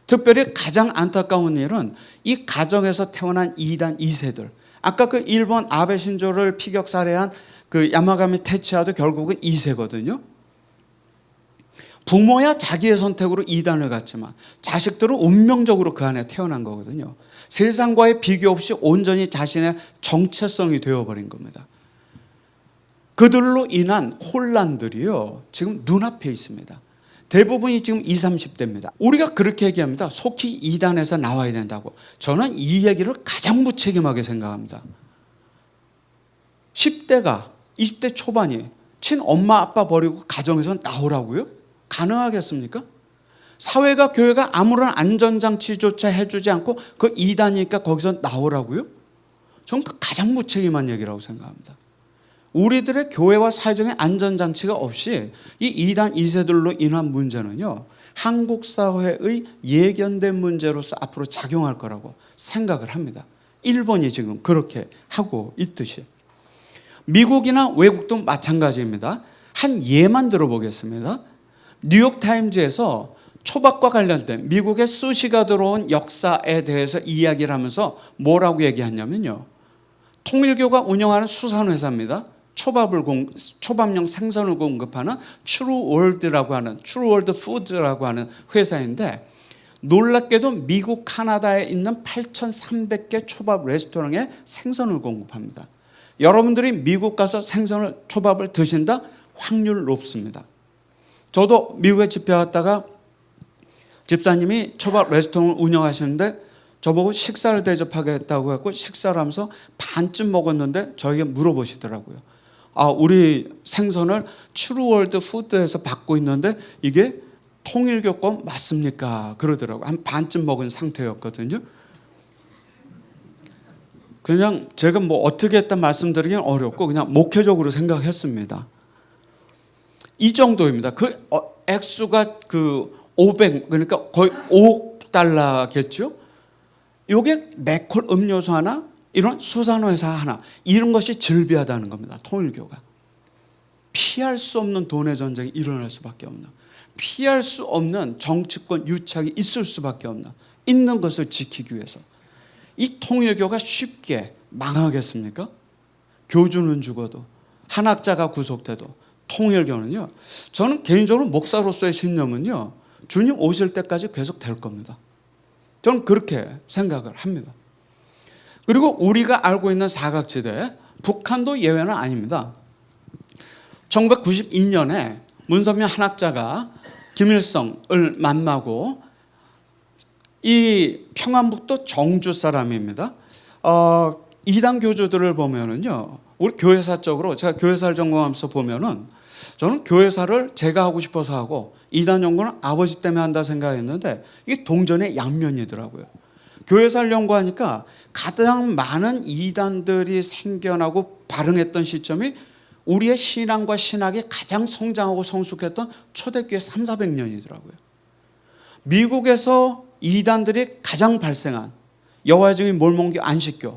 특별히 가장 안타까운 일은 이 가정에서 태어난 2단 2세들. 아까 그 일본 아베 신조를 피격 살해한 그 야마가미 테치아도 결국은 2세거든요. 부모야 자기의 선택으로 2단을 갔지만 자식들은 운명적으로 그 안에 태어난 거거든요. 세상과의 비교 없이 온전히 자신의 정체성이 되어버린 겁니다. 그들로 인한 혼란들이요, 지금 눈앞에 있습니다. 대부분이 지금 20, 30대입니다. 우리가 그렇게 얘기합니다. 속히 2단에서 나와야 된다고. 저는 이 얘기를 가장 무책임하게 생각합니다. 10대가 20대 초반이 친엄마 아빠 버리고 가정에서 나오라고요? 가능하겠습니까? 사회가 교회가 아무런 안전장치조차 해주지 않고 그 2단이니까 거기서 나오라고요? 저는 가장 무책임한 얘기라고 생각합니다. 우리들의 교회와 사회적인 안전장치가 없이 이 2단 2세들로 인한 문제는요, 한국 사회의 예견된 문제로서 앞으로 작용할 거라고 생각을 합니다. 일본이 지금 그렇게 하고 있듯이. 미국이나 외국도 마찬가지입니다. 한 예만 들어보겠습니다. 뉴욕타임즈에서 초밥과 관련된 미국의 스시가 들어온 역사에 대해서 이야기를 하면서 뭐라고 얘기하냐면요, 통일교가 운영하는 수산회사입니다. 초밥용 생선을 공급하는 트루월드라고 하는, 트루월드 푸드라고 하는 회사인데, 놀랍게도 미국 카나다에 있는 8,300개 초밥 레스토랑에 생선을 공급합니다. 여러분들이 미국 가서 초밥을 드신다? 확률 높습니다. 저도 미국에 집회 갔다가 집사님이 초밥 레스토랑을 운영하시는데 저보고 식사를 대접하겠다고 했고, 식사를 하면서 반쯤 먹었는데 저에게 물어보시더라고요. 우리 생선을 트루월드 푸드에서 받고 있는데 이게 통일교 거 맞습니까? 그러더라고요. 한 반쯤 먹은 상태였거든요. 그냥 제가 뭐 어떻게 했다 말씀드리긴 어렵고 그냥 목회적으로 생각했습니다. 이 정도입니다. 그 액수가 500, 그러니까 거의 5억 달러겠죠. 이게 맥콜 음료수 하나, 이런 수산회사 하나, 이런 것이 즐비하다는 겁니다. 통일교가. 피할 수 없는 돈의 전쟁이 일어날 수밖에 없는, 피할 수 없는 정치권 유착이 있을 수밖에 없는, 있는 것을 지키기 위해서. 이 통일교가 쉽게 망하겠습니까? 교주는 죽어도, 한학자가 구속돼도. 통일교는요, 저는 개인적으로 목사로서의 신념은요, 주님 오실 때까지 계속 될 겁니다. 저는 그렇게 생각을 합니다. 그리고 우리가 알고 있는 사각지대, 북한도 예외는 아닙니다. 1992년에 문선민 한학자가 김일성을 만나고, 이 평안북도 정주 사람입니다. 이단 교주들을 보면은요, 우리 교회사적으로, 제가 교회사를 전공하면서 보면은 저는 교회사를 제가 하고 싶어서 하고 이단 연구는 아버지 때문에 한다 생각했는데 이게 동전의 양면이더라고요. 교회사를 연구하니까 가장 많은 이단들이 생겨나고 발흥했던 시점이 우리의 신앙과 신학이 가장 성장하고 성숙했던 초대교회 300~400년이더라고요. 미국에서 이단들이 가장 발생한 여호와의 증인 뭘 먹여? 안 씻겨.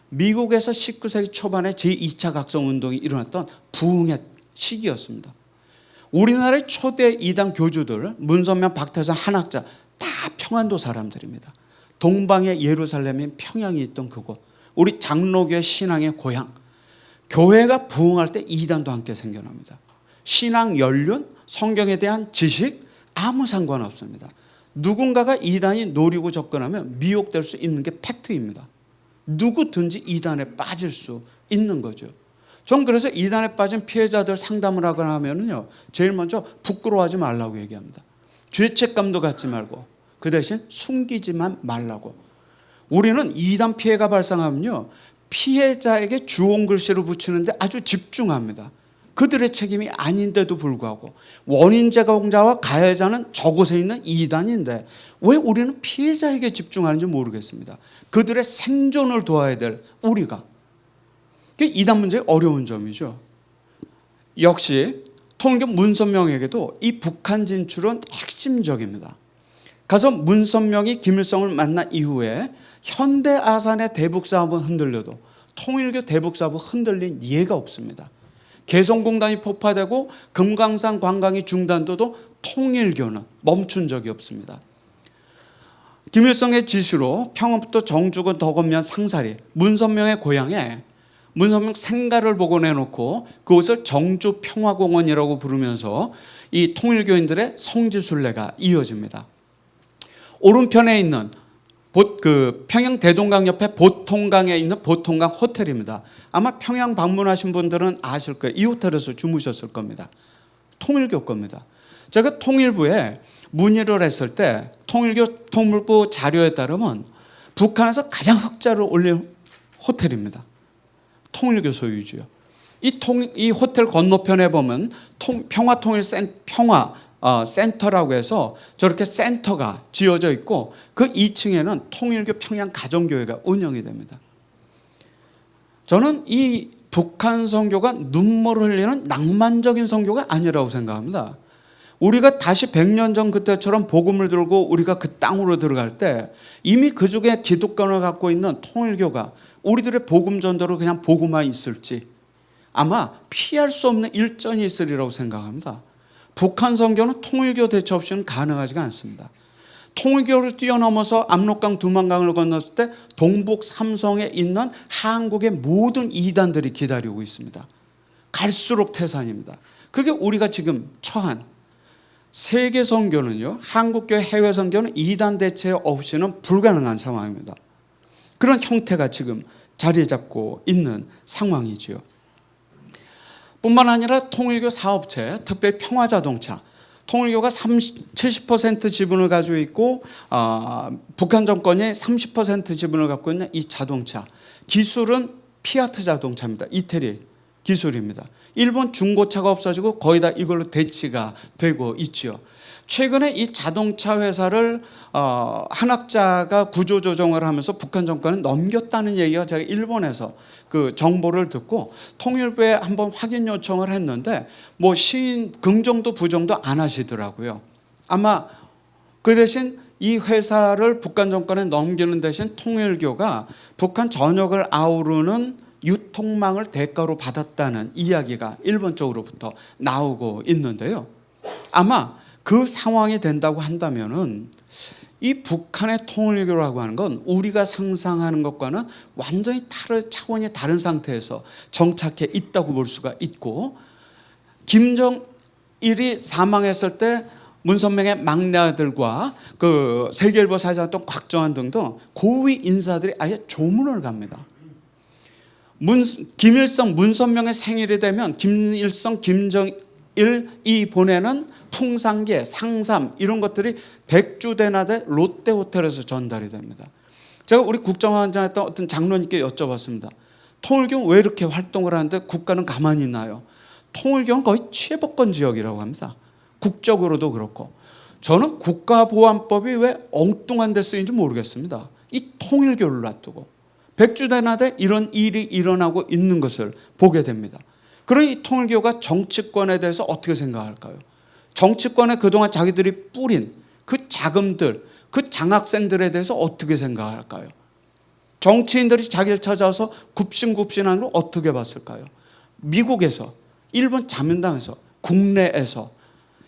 미국에서 19세기 초반에 제2차 각성운동이 일어났던 부흥의 시기였습니다. 우리나라의 초대 이단 교주들, 문선명, 박태선, 한학자 다 평안도 사람들입니다. 동방의 예루살렘인 평양이 있던 그곳, 우리 장로교의 신앙의 고향. 교회가 부흥할 때 이단도 함께 생겨납니다. 신앙 연륜, 성경에 대한 지식 아무 상관없습니다. 누군가가 이단이 노리고 접근하면 미혹될 수 있는 게 팩트입니다. 누구든지 이단에 빠질 수 있는 거죠. 전 그래서 이단에 빠진 피해자들 상담을 하거나 하면요, 제일 먼저 부끄러워하지 말라고 얘기합니다. 죄책감도 갖지 말고 그 대신 숨기지만 말라고. 우리는 이단 피해가 발생하면요, 피해자에게 주홍 글씨를 붙이는데 아주 집중합니다. 그들의 책임이 아닌데도 불구하고 원인 제공자와 가해자는 저곳에 있는 이단인데 왜 우리는 피해자에게 집중하는지 모르겠습니다. 그들의 생존을 도와야 될 우리가. 그게 이단 문제의 어려운 점이죠. 역시 통일교 문선명에게도 이 북한 진출은 핵심적입니다. 가서 문선명이 김일성을 만난 이후에 현대 아산의 대북 사업은 흔들려도 통일교 대북 사업은 흔들린 예가 없습니다. 개성공단이 폭파되고 금강산 관광이 중단돼도 통일교는 멈춘 적이 없습니다. 김일성의 지시로 평안부터 정주군 덕원면 상사리 문선명의 고향에 문선명 생가를 복원해놓고 그곳을 정주평화공원이라고 부르면서 이 통일교인들의 성지순례가 이어집니다. 오른편에 있는 평양 대동강 옆에 보통강에 있는 보통강 호텔입니다. 아마 평양 방문하신 분들은 아실 거예요. 이 호텔에서 주무셨을 겁니다. 통일교 겁니다. 제가 통일부에 문의를 했을 때 통일교 통일부 자료에 따르면 북한에서 가장 흑자를 올린 호텔입니다. 통일교 소유주요. 이 호텔 건너편에 보면 센터라고 해서 저렇게 센터가 지어져 있고 그 2층에는 통일교 평양 가정교회가 운영이 됩니다. 저는 이 북한 선교가 눈물을 흘리는 낭만적인 선교가 아니라고 생각합니다. 우리가 다시 100년 전 그때처럼 복음을 들고 우리가 그 땅으로 들어갈 때 이미 그쪽에 기독권을 갖고 있는 통일교가 우리들의 복음 전도로 그냥 보고만 있을지 아마 피할 수 없는 일전이 있으리라고 생각합니다. 북한 선교는 통일교 대처 없이는 가능하지가 않습니다. 통일교를 뛰어넘어서 압록강 두만강을 건넜을 때 동북 삼성에 있는 한국의 모든 이단들이 기다리고 있습니다. 갈수록 태산입니다. 그게 우리가 지금 처한 세계 선교는요, 한국교회 해외 선교는 이단 대체 없이는 불가능한 상황입니다. 그런 형태가 지금 자리 잡고 있는 상황이지요. 뿐만 아니라 통일교 사업체, 특별히 평화자동차, 통일교가 70% 지분을 가지고 있고 북한 정권이 30% 지분을 갖고 있는 이 자동차 기술은 피아트 자동차입니다. 이태리 기술입니다. 일본 중고차가 없어지고 거의 다 이걸로 대치가 되고 있죠. 최근에 이 자동차 회사를 한학자가 구조조정을 하면서 북한 정권에 넘겼다는 얘기가 제가 일본에서 그 정보를 듣고 통일부에 한번 확인 요청을 했는데 뭐 시인 긍정도 부정도 안 하시더라고요. 아마 그 대신 이 회사를 북한 정권에 넘기는 대신 통일교가 북한 전역을 아우르는 유통망을 대가로 받았다는 이야기가 일본 쪽으로부터 나오고 있는데요. 아마 그 상황이 된다고 한다면은 이 북한의 통일교라고 하는 건 우리가 상상하는 것과는 완전히 차원이 다른 상태에서 정착해 있다고 볼 수가 있고, 김정일이 사망했을 때 문선명의 막내 아들과 그 세계일보 사장했던 곽정환 등등 고위 인사들이 아예 조문을 갑니다. 김일성, 문선명의 생일이 되면 김일성, 김정일이 보내는 풍산계, 상삼 이런 것들이 백주대낮에 롯데호텔에서 전달이 됩니다. 제가 우리 국정원장했던 어떤 장로님께 여쭤봤습니다. 통일교는 왜 이렇게 활동을 하는데 국가는 가만히 있나요? 통일교는 거의 취해복권 지역이라고 합니다. 국적으로도 그렇고. 저는 국가보안법이 왜 엉뚱한 데 쓰인지 모르겠습니다. 이 통일교를 놔두고 백주대낮에 이런 일이 일어나고 있는 것을 보게 됩니다. 그러니 이 통일교가 정치권에 대해서 어떻게 생각할까요? 정치권에 그동안 자기들이 뿌린 그 자금들, 그 장학생들에 대해서 어떻게 생각할까요? 정치인들이 자기를 찾아와서 굽신굽신하는 걸 어떻게 봤을까요? 미국에서, 일본 자민당에서, 국내에서.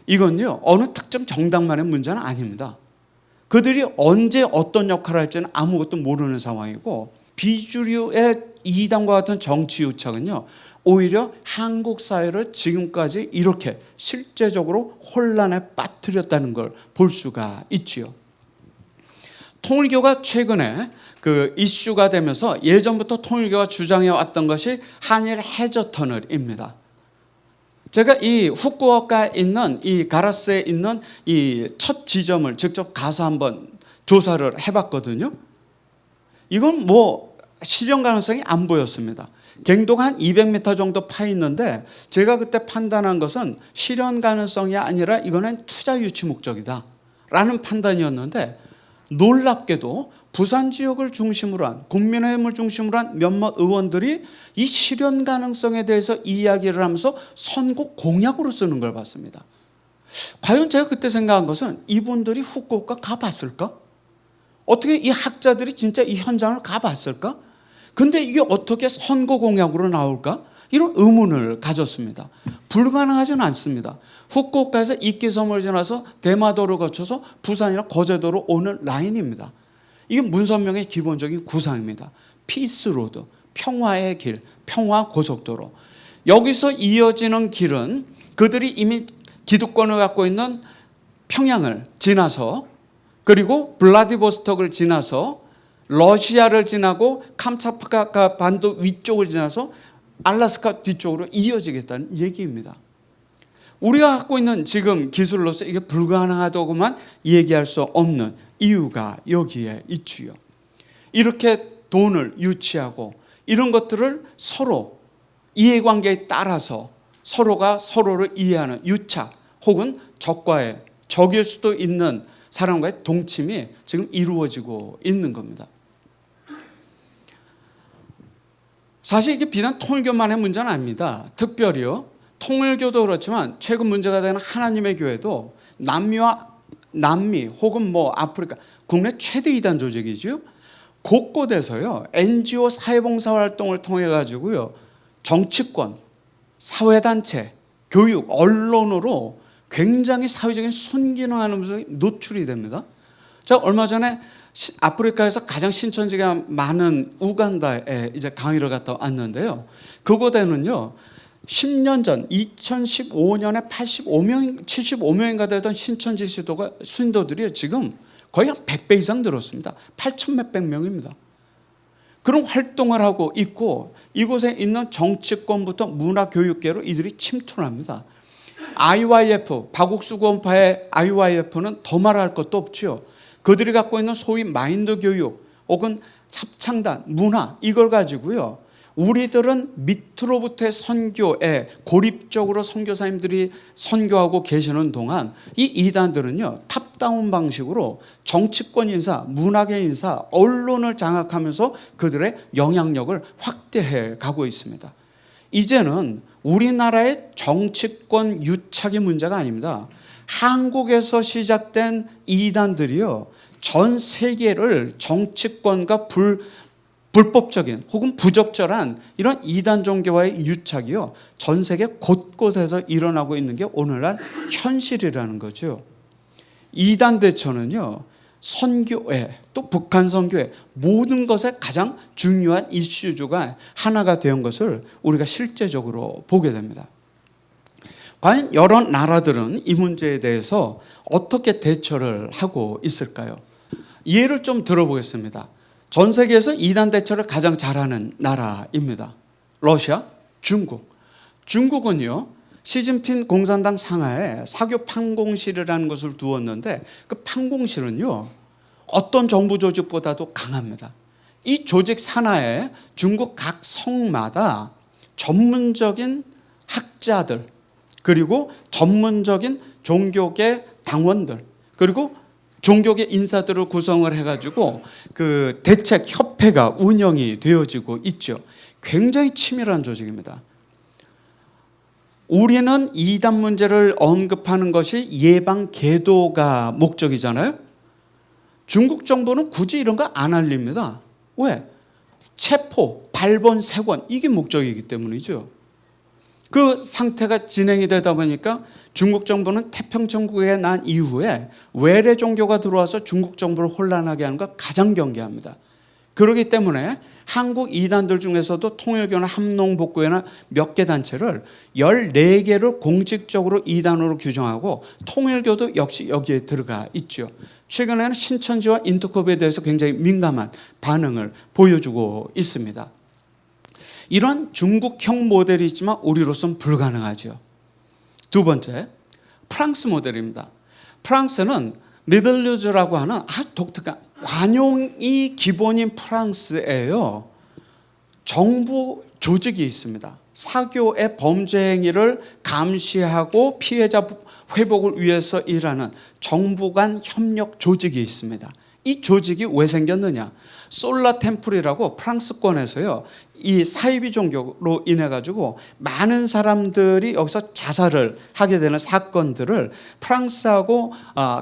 이건요 어느 특정 정당만의 문제는 아닙니다. 그들이 언제 어떤 역할을 할지는 아무것도 모르는 상황이고, 비주류의 이당과 같은 정치 유착은요 오히려 한국 사회를 지금까지 이렇게 실제적으로 혼란에 빠뜨렸다는 걸 볼 수가 있지요. 통일교가 최근에 그 이슈가 되면서 예전부터 통일교가 주장해 왔던 것이 한일 해저 터널입니다. 제가 이 후쿠오카에 있는 이 가라스에 있는 이 첫 지점을 직접 가서 한번 조사를 해봤거든요. 이건 뭐 실현 가능성이 안 보였습니다. 갱도가 한 200m 정도 파 있는데 제가 그때 판단한 것은 실현 가능성이 아니라 이거는 투자 유치 목적이다 라는 판단이었는데, 놀랍게도 부산 지역을 중심으로 한, 국민의힘을 중심으로 한 몇몇 의원들이 이 실현 가능성에 대해서 이야기를 하면서 선거 공약으로 쓰는 걸 봤습니다. 과연 제가 그때 생각한 것은 이분들이 후쿠오카 가봤을까? 어떻게 이 학자들이 진짜 이 현장을 가봤을까? 근데 이게 어떻게 선거 공약으로 나올까? 이런 의문을 가졌습니다. 불가능하지는 않습니다. 후쿠오카에서 이끼섬을 지나서 대마도를 거쳐서 부산이나 거제도로 오는 라인입니다. 이게 문선명의 기본적인 구상입니다. 피스로드, 평화의 길, 평화고속도로. 여기서 이어지는 길은 그들이 이미 기득권을 갖고 있는 평양을 지나서, 그리고 블라디보스톡을 지나서 러시아를 지나고 캄차트카 반도 위쪽을 지나서 알래스카 뒤쪽으로 이어지겠다는 얘기입니다. 우리가 갖고 있는 지금 기술로서 이게 불가능하다고만 얘기할 수 없는 이유가 여기에 있지요. 이렇게 돈을 유치하고 이런 것들을 서로 이해관계에 따라서 서로가 서로를 이해하는 유착, 혹은 적과의, 적일 수도 있는 사람과의 동침이 지금 이루어지고 있는 겁니다. 사실 이게 비단 통일교만의 문제는 아닙니다. 특별히요, 통일교도 그렇지만 최근 문제가 되는 하나님의 교회도 남미 혹은 뭐 아프리카 국내 최대 이단 조직이죠. 곳곳에서요 NGO 사회봉사 활동을 통해 가지고요 정치권, 사회단체, 교육, 언론으로 굉장히 사회적인 순기능하는 모습이 노출이 됩니다. 자, 얼마 전에 아프리카에서 가장 신천지가 많은 우간다에 이제 강의를 갔다 왔는데요. 그곳에는요 10년 전 2015년에 75명인가 되던 신천지 신도들이 지금 거의 한 100배 이상 늘었습니다. 8천 몇백 명입니다. 그런 활동을 하고 있고, 이곳에 있는 정치권부터 문화교육계로 이들이 침투를 합니다. IYF, 박옥수 구원파의 IYF는 더 말할 것도 없죠. 그들이 갖고 있는 소위 마인드 교육 혹은 합창단, 문화, 이걸 가지고요 우리들은 밑으로부터의 선교에 고립적으로 선교사님들이 선교하고 계시는 동안 이 이단들은요 탑다운 방식으로 정치권 인사, 문화계 인사, 언론을 장악하면서 그들의 영향력을 확대해 가고 있습니다. 이제는 우리나라의 정치권 유착의 문제가 아닙니다. 한국에서 시작된 이단들이요 전 세계를 정치권과 불법적인 혹은 부적절한 이런 이단 종교와의 유착이요 전 세계 곳곳에서 일어나고 있는 게 오늘날 현실이라는 거죠. 이단 대처는요 선교회, 또 북한 선교회, 모든 것의 가장 중요한 이슈주가 하나가 된 것을 우리가 실제적으로 보게 됩니다. 과연 여러 나라들은 이 문제에 대해서 어떻게 대처를 하고 있을까요? 예를 좀 들어보겠습니다. 전 세계에서 이단 대처를 가장 잘하는 나라입니다. 러시아, 중국. 중국은요 시진핑 공산당 상하에 사교 판공실이라는 것을 두었는데, 그 판공실은요 어떤 정부 조직보다도 강합니다. 이 조직 산하에 중국 각 성마다 전문적인 학자들, 그리고 전문적인 종교계 당원들, 그리고 종교계 인사들을 구성을 해가지고 그 대책 협회가 운영이 되어지고 있죠. 굉장히 치밀한 조직입니다. 우리는 이단 문제를 언급하는 것이 예방 계도가 목적이잖아요. 중국 정부는 굳이 이런 거 안 알립니다. 왜? 체포, 발본, 세권 이게 목적이기 때문이죠. 그 상태가 진행이 되다 보니까 중국 정부는 태평천국에 난 이후에 외래 종교가 들어와서 중국 정부를 혼란하게 하는 걸 가장 경계합니다. 그렇기 때문에 한국 이단들 중에서도 통일교나 함농복구회나 몇 개 단체를 14개를 공식적으로 이단으로 규정하고 통일교도 역시 여기에 들어가 있죠. 최근에는 신천지와 인터컵에 대해서 굉장히 민감한 반응을 보여주고 있습니다. 이런 중국형 모델이 있지만 우리로서는 불가능하죠. 두 번째, 프랑스 모델입니다. 프랑스는 리벨류즈라고 하는 아주 독특한 관용이 기본인 프랑스에요. 정부 조직이 있습니다. 사교의 범죄 행위를 감시하고 피해자 회복을 위해서 일하는 정부 간 협력 조직이 있습니다. 이 조직이 왜 생겼느냐? 솔라 템플이라고 프랑스권에서요. 이 사이비 종교로 인해 가지고 많은 사람들이 여기서 자살을 하게 되는 사건들을 프랑스하고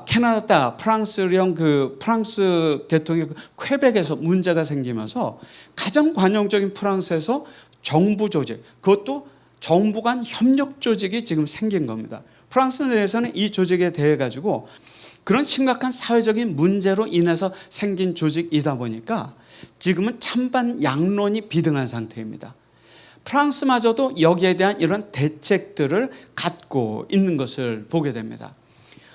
캐나다, 프랑스령 그 프랑스 계통의 퀘벡에서 문제가 생기면서 가장 관용적인 프랑스에서 정부 조직, 그것도 정부 간 협력 조직이 지금 생긴 겁니다. 프랑스 내에서는 이 조직에 대해 가지고 그런 심각한 사회적인 문제로 인해서 생긴 조직이다 보니까 지금은 찬반 양론이 비등한 상태입니다. 프랑스마저도 여기에 대한 이런 대책들을 갖고 있는 것을 보게 됩니다.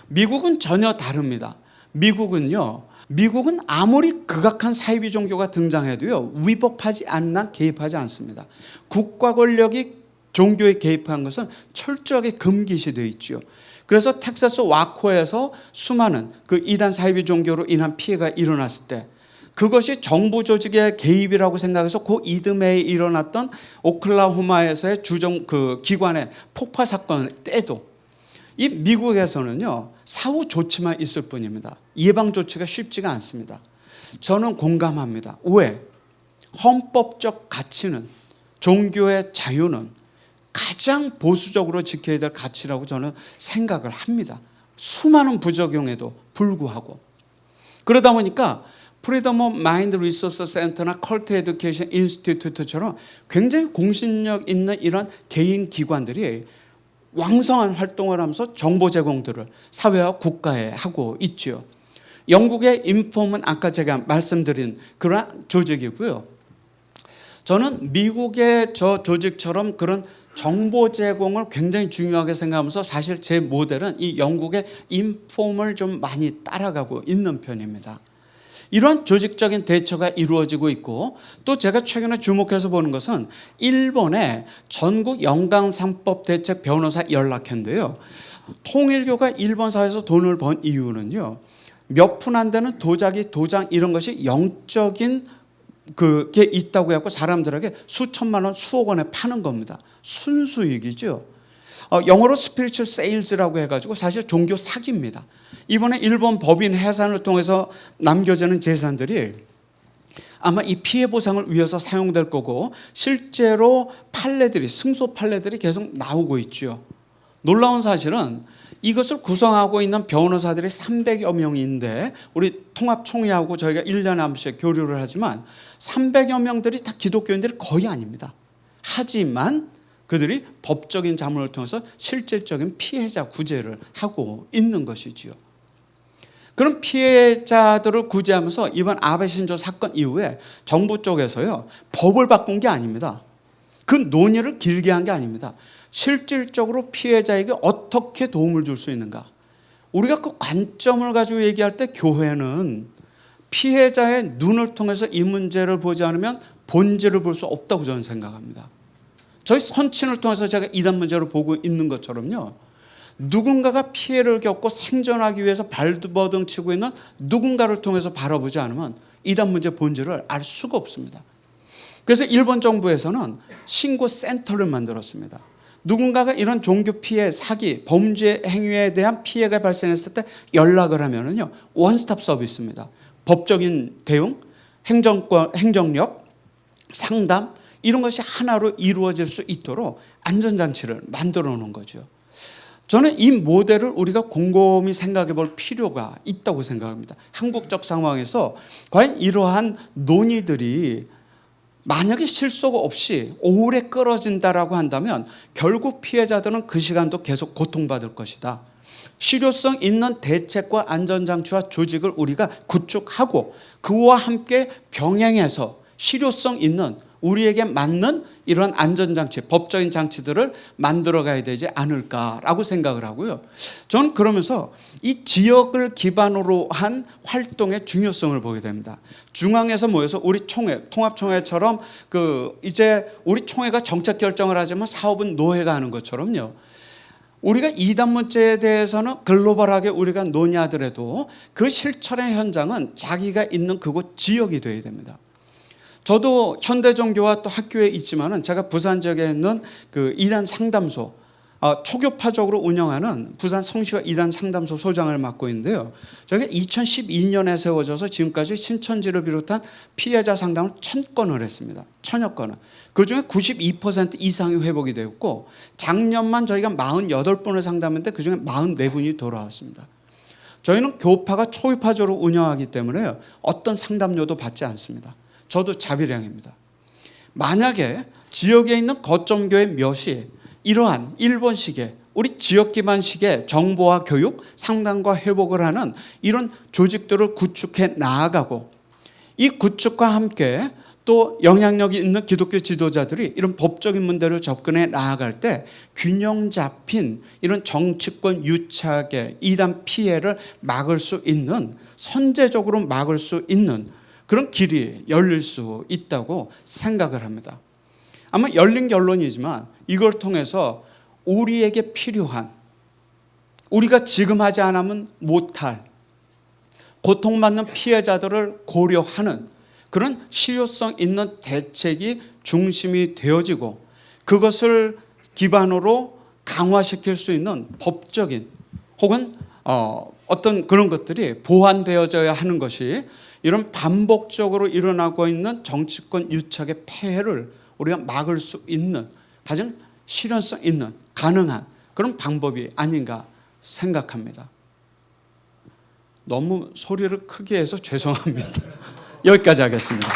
미국은 전혀 다릅니다. 미국은 아무리 극악한 사이비 종교가 등장해도요, 위법하지 않는 한 개입하지 않습니다. 국가 권력이 종교에 개입한 것은 철저하게 금기시되어 있죠. 그래서 텍사스 와코에서 수많은 그 이단 사이비 종교로 인한 피해가 일어났을 때 그것이 정부 조직의 개입이라고 생각해서 그 이듬해에 일어났던 오클라호마에서의 주정 그 기관의 폭파 사건 때도 이 미국에서는요, 사후 조치만 있을 뿐입니다. 예방 조치가 쉽지가 않습니다. 저는 공감합니다. 왜? 헌법적 가치는, 종교의 자유는 가장 보수적으로 지켜야 될 가치라고 저는 생각을 합니다. 수많은 부작용에도 불구하고. 그러다 보니까 프리덤 오브 마인드 리소스 센터나 컬트 에듀케이션 인스티튜트처럼 굉장히 공신력 있는 이런 개인 기관들이 왕성한 활동을 하면서 정보 제공들을 사회와 국가에 하고 있죠. 영국의 인폼은 아까 제가 말씀드린 그런 조직이고요. 저는 미국의 저 조직처럼 그런 정보 제공을 굉장히 중요하게 생각하면서 사실 제 모델은 이 영국의 인폼을 좀 많이 따라가고 있는 편입니다. 이런 조직적인 대처가 이루어지고 있고, 또 제가 최근에 주목해서 보는 것은 일본의 전국 영광상법 대책 변호사 연락회인데요. 통일교가 일본 사회에서 돈을 번 이유는요, 몇 푼 안 되는 도자기, 도장 이런 것이 영적인 그게 있다고 해서 사람들에게 수천만 원, 수억 원에 파는 겁니다. 순수익이죠. 영어로 스피리추얼 세일즈라고 해가지고 사실 종교 사기입니다. 이번에 일본 법인 해산을 통해서 남겨지는 재산들이 아마 이 피해 보상을 위해서 사용될 거고, 실제로 판례들이, 승소 판례들이 계속 나오고 있죠. 놀라운 사실은 이것을 구성하고 있는 변호사들이 300여 명인데, 우리 통합총회하고 저희가 1년에 한 번씩 교류를 하지만 300여 명들이 다 기독교인들이 거의 아닙니다. 하지만 그들이 법적인 자문을 통해서 실질적인 피해자 구제를 하고 있는 것이지요. 그런 피해자들을 구제하면서 이번 아베 신조 사건 이후에 정부 쪽에서요, 법을 바꾼 게 아닙니다. 그 논의를 길게 한 게 아닙니다. 실질적으로 피해자에게 어떻게 도움을 줄 수 있는가. 우리가 그 관점을 가지고 얘기할 때 교회는 피해자의 눈을 통해서 이 문제를 보지 않으면 본질을 볼 수 없다고 저는 생각합니다. 저희 선친을 통해서 제가 이단 문제를 보고 있는 것처럼요, 누군가가 피해를 겪고 생존하기 위해서 발버둥치고 있는 누군가를 통해서 바라보지 않으면 이단 문제 본질을 알 수가 없습니다. 그래서 일본 정부에서는 신고센터를 만들었습니다. 누군가가 이런 종교 피해, 사기, 범죄 행위에 대한 피해가 발생했을 때 연락을 하면은요, 원스톱 서비스입니다. 법적인 대응, 행정력, 상담 이런 것이 하나로 이루어질 수 있도록 안전장치를 만들어 놓은 거죠. 저는 이 모델을 우리가 곰곰이 생각해 볼 필요가 있다고 생각합니다. 한국적 상황에서 과연 이러한 논의들이 만약에 실속 없이 오래 끌어진다라고 한다면 결국 피해자들은 그 시간도 계속 고통받을 것이다. 실효성 있는 대책과 안전장치와 조직을 우리가 구축하고 그와 함께 병행해서 실효성 있는 우리에게 맞는 이런 안전장치, 법적인 장치들을 만들어가야 되지 않을까라고 생각을 하고요. 저는 그러면서 이 지역을 기반으로 한 활동의 중요성을 보게 됩니다. 중앙에서 모여서 우리 총회, 통합총회처럼 이제 우리 총회가 정책 결정을 하지만 사업은 노회가 하는 것처럼요. 우리가 이단 문제에 대해서는 글로벌하게 우리가 논의하더라도 그 실천의 현장은 자기가 있는 그곳 지역이 되어야 됩니다. 저도 현대종교와 또 학교에 있지만은 제가 부산 지역에 있는 그 이단 상담소, 초교파적으로 운영하는 부산 성시와 이단 상담소 소장을 맡고 있는데요. 저게 2012년에 세워져서 지금까지 신천지를 비롯한 피해자 상담을 1000건을 했습니다. 1000여 건을. 그중에 92% 이상이 회복이 되었고 작년만 저희가 48분을 상담했는데 그중에 44분이 돌아왔습니다. 저희는 교파가 초교파적으로 운영하기 때문에 어떤 상담료도 받지 않습니다. 저도 자비량입니다. 만약에 지역에 있는 거점교회 몇이 이러한 일본식의 우리 지역 기반식의 정보와 교육, 상담과 회복을 하는 이런 조직들을 구축해 나아가고 이 구축과 함께 또 영향력이 있는 기독교 지도자들이 이런 법적인 문제를 접근해 나아갈 때 균형 잡힌 이런 정치권 유착의 이단 피해를 막을 수 있는, 선제적으로 막을 수 있는 그런 길이 열릴 수 있다고 생각을 합니다. 아마 열린 결론이지만 이걸 통해서 우리에게 필요한, 우리가 지금 하지 않으면 못할 고통받는 피해자들을 고려하는 그런 실효성 있는 대책이 중심이 되어지고 그것을 기반으로 강화시킬 수 있는 법적인 혹은 어떤 그런 것들이 보완되어져야 하는 것이 이런 반복적으로 일어나고 있는 정치권 유착의 폐해를 우리가 막을 수 있는 가장 실현성 있는 가능한 그런 방법이 아닌가 생각합니다. 너무 소리를 크게 해서 죄송합니다. 여기까지 하겠습니다.